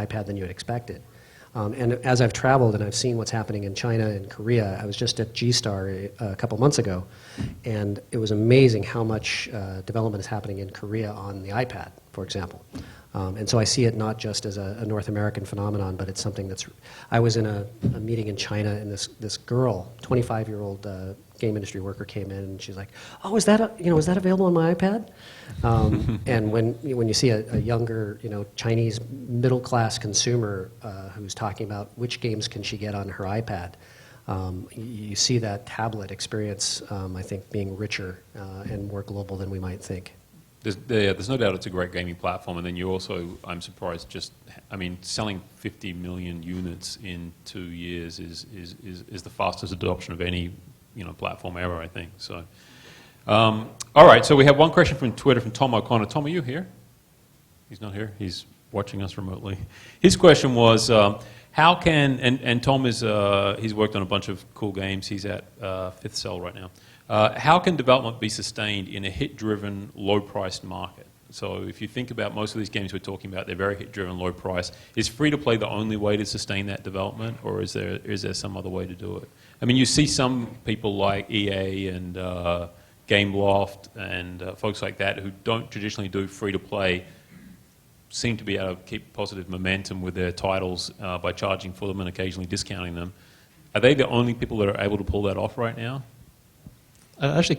iPad than you had expected. And as I've traveled and I've seen what's happening in China and Korea, I was just at G-Star a couple months ago, and it was amazing how much development is happening in Korea on the iPad, for example. And so I see it not just as a North American phenomenon, but it's something that's... I was in a meeting in China, and this girl, 25-year-old game industry worker, came in, and she's like, "Oh, is that available on my iPad?" And when you see a younger, Chinese middle-class consumer who's talking about which games can she get on her iPad, you see that tablet experience, I think, being richer and more global than we might think. There's no doubt it's a great gaming platform, and then you also, I'm surprised, selling 50 million units in 2 years is the fastest adoption of any platform ever, I think. So, all right. So we have one question from Twitter from Tom O'Connor. Tom, are you here? He's not here. He's watching us remotely. His question was, how can and Tom is he's worked on a bunch of cool games. He's at Fifth Cell right now. How can development be sustained in a hit-driven, low-priced market? So if you think about most of these games we're talking about, they're very hit-driven, low-price. Is free-to-play the only way to sustain that development, or is there some other way to do it? I mean, you see some people like EA and Gameloft and folks like that who don't traditionally do free-to-play seem to be able to keep positive momentum with their titles by charging for them and occasionally discounting them. Are they the only people that are able to pull that off right now? Actually,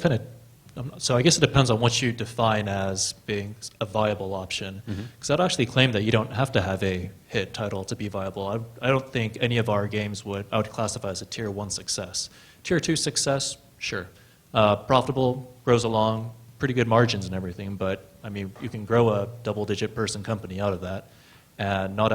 so I guess it depends on what you define as being a viable option. Because I'd actually claim that you don't have to have a hit title to be viable. I don't think any of our games I would classify as a Tier 1 success. Tier 2 success, sure. Profitable, grows along, pretty good margins and everything, but I mean, you can grow a double-digit person company out of that and not